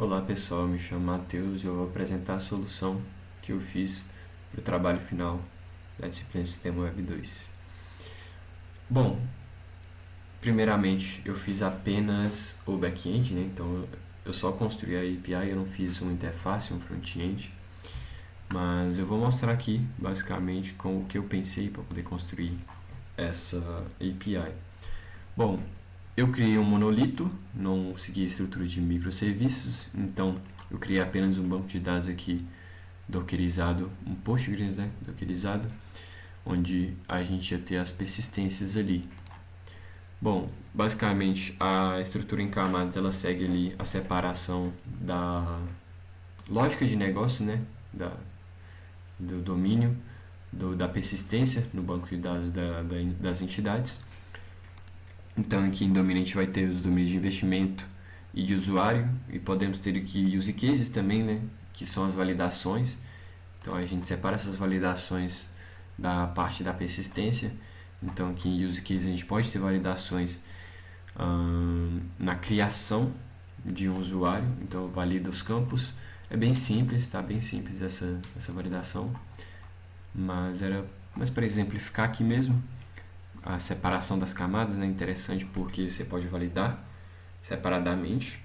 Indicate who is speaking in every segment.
Speaker 1: Olá pessoal, me chamo Matheus e eu vou apresentar a solução que eu fiz para o trabalho final da disciplina Sistema Web 2. Bom, primeiramente eu fiz apenas o back-end, né? Então eu só construí a API, eu não fiz uma interface, um front-end, mas eu vou mostrar aqui basicamente com o que eu pensei para poder construir essa API. Bom, eu criei um monolito, não segui a estrutura de microserviços, então eu criei apenas um banco de dados aqui dockerizado, um Postgres, né, dockerizado, onde a gente ia ter as persistências ali. Bom, basicamente a estrutura em camadas ela segue ali a separação da lógica de negócio, né, do domínio, da persistência no banco de dados das entidades. Então aqui em domínio a gente vai ter os domínios de investimento e de usuário, e podemos ter aqui use cases também, né, que são as validações. Então a gente separa essas validações da parte da persistência. Então aqui em use cases a gente pode ter validações na criação de um usuário, então valida os campos. É bem simples, tá? Bem simples essa validação, mas para exemplificar aqui mesmo, a separação das camadas é interessante porque você pode validar separadamente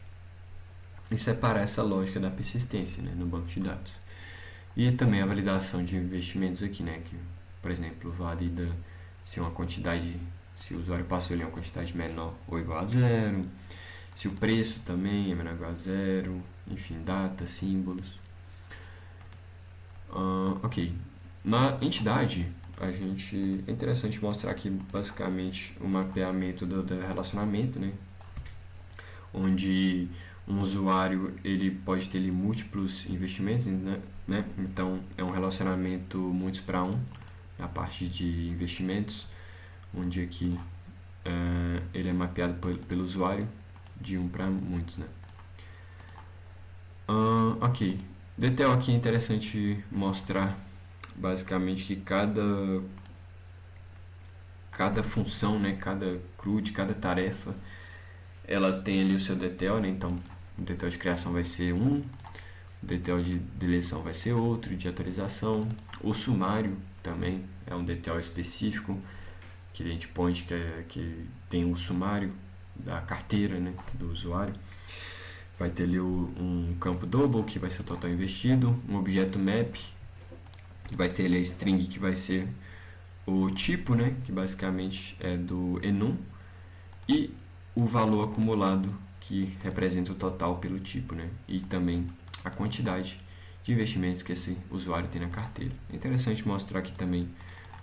Speaker 1: e separar essa lógica da persistência, né, no banco de dados. E também a validação de investimentos aqui, né, que, por exemplo, valida se uma quantidade, se o usuário passou ali uma quantidade menor ou igual a zero, se o preço também é menor ou igual a zero, enfim, data, símbolos. Ok. Na entidade, é interessante mostrar aqui basicamente o mapeamento do relacionamento, né? Onde um usuário ele pode ter ali, múltiplos investimentos, né? Então é um relacionamento muitos para um, a parte de investimentos, onde aqui ele é mapeado pelo usuário de um para muitos, né? Ok. Detail aqui é interessante mostrar basicamente que cada função, né, cada CRUD, cada tarefa, ela tem ali o seu detail, né? Então o detail de criação vai ser um, o detail de deleção vai ser outro, de atualização. O sumário também é um detail específico que a gente põe que tem o sumário da carteira, né, do usuário. Vai ter ali um campo double, que vai ser o total investido, um objeto map, que vai ter ali a string, que vai ser o tipo, né, que basicamente é do enum, e o valor acumulado, que representa o total pelo tipo, né, e também a quantidade de investimentos que esse usuário tem na carteira. É interessante mostrar aqui também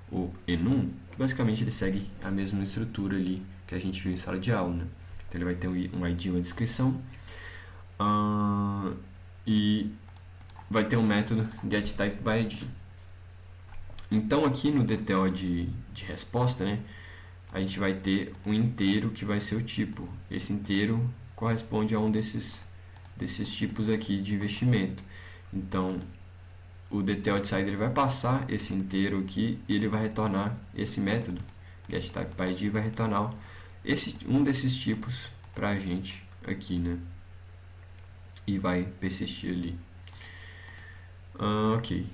Speaker 1: o enum, que basicamente ele segue a mesma estrutura ali que a gente viu em sala de aula, né? Então ele vai ter um ID, uma descrição, e vai ter um método getTypeById. Então aqui no detail de resposta, né, a gente vai ter um inteiro que vai ser o tipo. Esse inteiro corresponde a um desses tipos aqui de investimento. Então o detail decider vai passar esse inteiro aqui e ele vai retornar esse método getTypeById, vai retornar um desses tipos para a gente aqui, né? E vai persistir ali. Ok.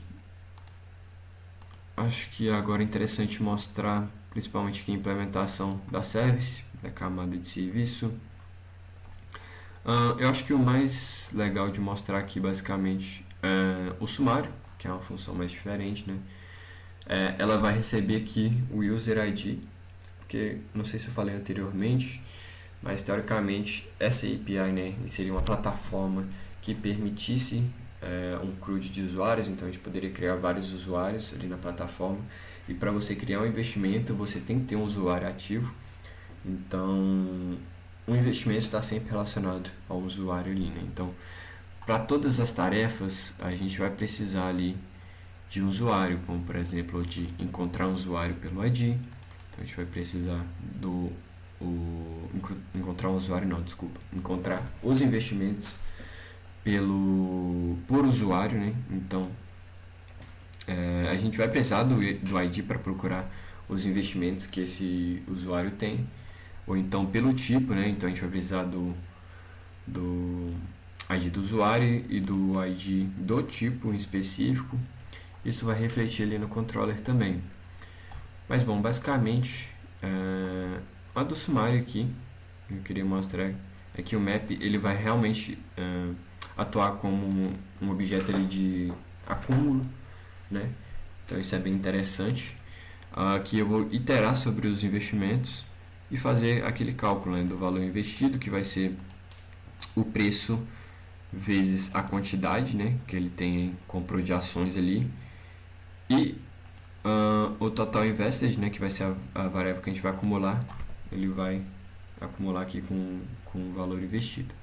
Speaker 1: Acho que agora é interessante mostrar principalmente aqui a implementação da service, da camada de serviço. Eu acho que o mais legal de mostrar aqui basicamente é o sumário, que é uma função mais diferente, né? Ela vai receber aqui o user ID, porque não sei se eu falei anteriormente, mas teoricamente essa API, né, seria uma plataforma que permitisse um CRUD de usuários, então a gente poderia criar vários usuários ali na plataforma, e para você criar um investimento você tem que ter um usuário ativo, então o investimento está sempre relacionado ao usuário ali, né? Então para todas as tarefas a gente vai precisar ali de um usuário, como por exemplo de encontrar um usuário pelo ID, então a gente vai precisar encontrar um usuário, não, desculpa, encontrar os investimentos por usuário, né? Então a gente vai precisar do ID para procurar os investimentos que esse usuário tem, ou então pelo tipo, né? Então a gente vai precisar do ID do usuário e do ID do tipo em específico. Isso vai refletir ali no controller também. Mas bom, basicamente, a do sumário aqui, eu queria mostrar é que o map ele vai realmente atuar como um objeto ali de acúmulo, né? Então isso é bem interessante. Aqui eu vou iterar sobre os investimentos e fazer aquele cálculo, né, do valor investido, que vai ser o preço vezes a quantidade, né, que ele tem, comprou de ações ali, e o total invested, né, que vai ser a variável que a gente vai acumular, ele vai acumular aqui com o valor investido.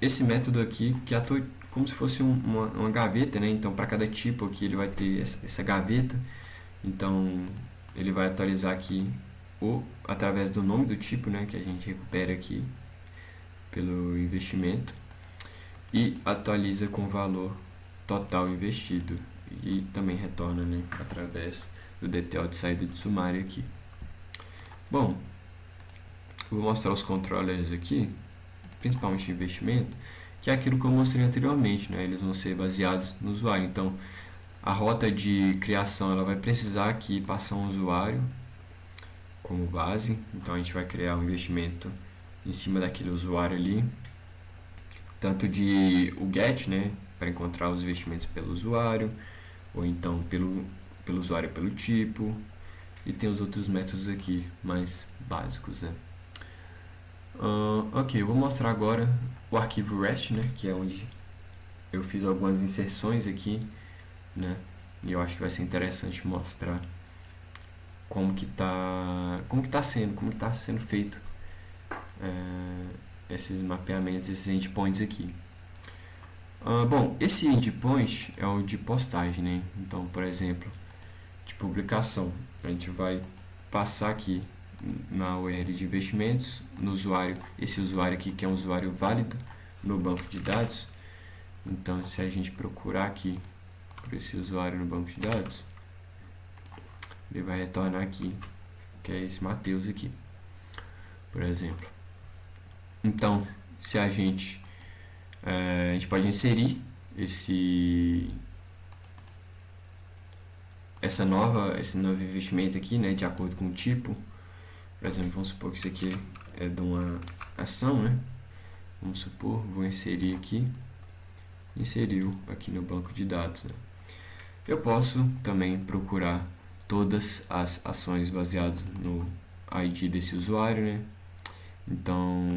Speaker 1: Esse método aqui que atua como se fosse uma gaveta, né? Então para cada tipo aqui ele vai ter essa gaveta, então ele vai atualizar aqui através do nome do tipo, né, que a gente recupera aqui pelo investimento, e atualiza com o valor total investido e também retorna, né, através do DTO de saída de sumário aqui. Bom, eu vou mostrar os controllers aqui, principalmente investimento, que é aquilo que eu mostrei anteriormente, né? Eles vão ser baseados no usuário. Então, a rota de criação ela vai precisar aqui passar um usuário como base. Então, a gente vai criar um investimento em cima daquele usuário ali, tanto de o get, né, para encontrar os investimentos pelo usuário, ou então pelo usuário pelo tipo, e tem os outros métodos aqui mais básicos, né? Ok, eu vou mostrar agora o arquivo REST, né, que é onde eu fiz algumas inserções aqui, né, e eu acho que vai ser interessante mostrar como que tá sendo feito esses mapeamentos, esses endpoints aqui. Bom, esse endpoint é o de postagem, né? Então, por exemplo, de publicação, a gente vai passar aqui na URL de investimentos, no usuário, esse usuário aqui que é um usuário válido no banco de dados. Então, se a gente procurar aqui por esse usuário no banco de dados, ele vai retornar aqui, que é esse Matheus aqui, por exemplo. Então, se a gente pode inserir esse novo investimento aqui, né, de acordo com o tipo. Por exemplo, vamos supor que isso aqui é de uma ação, né? Vamos supor, vou inserir aqui, inseriu aqui no banco de dados, né? Eu posso também procurar todas as ações baseadas no ID desse usuário, né? Então,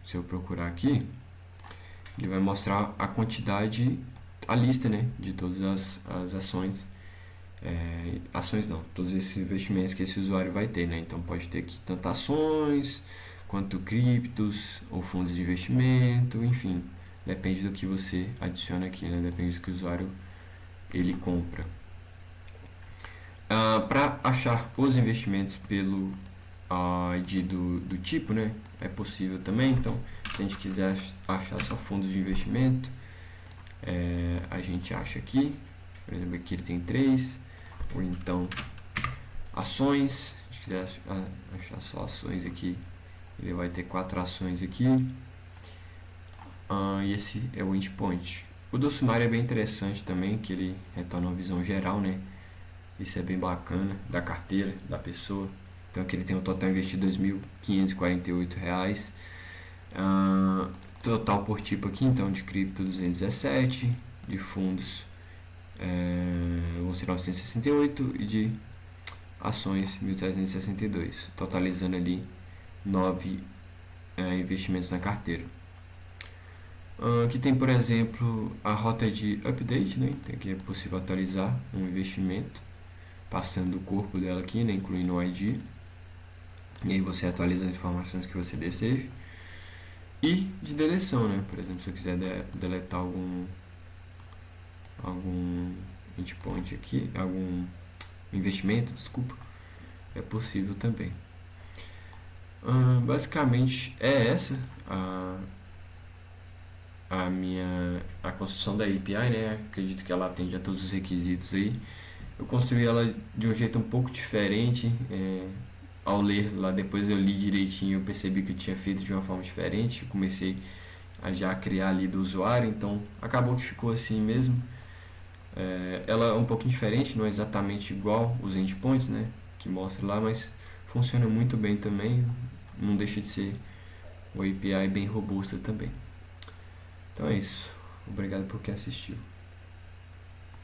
Speaker 1: se eu procurar aqui, ele vai mostrar a quantidade, a lista, né, de todas as ações. Ações não, todos esses investimentos que esse usuário vai ter, né? Então pode ter aqui tanto ações quanto criptos ou fundos de investimento, enfim, depende do que você adiciona aqui, né? Depende do que o usuário ele compra. Para achar os investimentos pelo ID do tipo, né, é possível também. Então, se a gente quiser achar só fundos de investimento, a gente acha aqui, por exemplo, aqui ele tem 3. Ou então ações, se a gente quiser achar só ações aqui, ele vai ter 4 ações aqui. E esse é o endpoint. O do sumário é bem interessante também, que ele retorna uma visão geral, né? Isso é bem bacana, da carteira da pessoa. Então aqui ele tem um total investido R$ 2.548. Total por tipo aqui, então de cripto 217, de fundos vão ser 968 e de ações 1.362, totalizando ali 9 investimentos na carteira. Aqui tem, por exemplo, a rota de update, né? Então aqui é possível atualizar um investimento, passando o corpo dela aqui, né? Incluindo o ID, e aí você atualiza as informações que você deseja. E de deleção, né? Por exemplo, se eu quiser deletar algum endpoint aqui, algum investimento, desculpa, é possível também. Basicamente é essa a construção da API, né? Acredito que ela atende a todos os requisitos aí. Eu construí ela de um jeito um pouco diferente. Ao ler lá, depois eu li direitinho, eu percebi que eu tinha feito de uma forma diferente. Eu comecei a já criar ali do usuário, então acabou que ficou assim mesmo. Ela é um pouquinho diferente, não é exatamente igual os endpoints, né, que mostra lá, mas funciona muito bem também, não deixa de ser uma API bem robusta também. Então é isso. Obrigado por quem assistiu.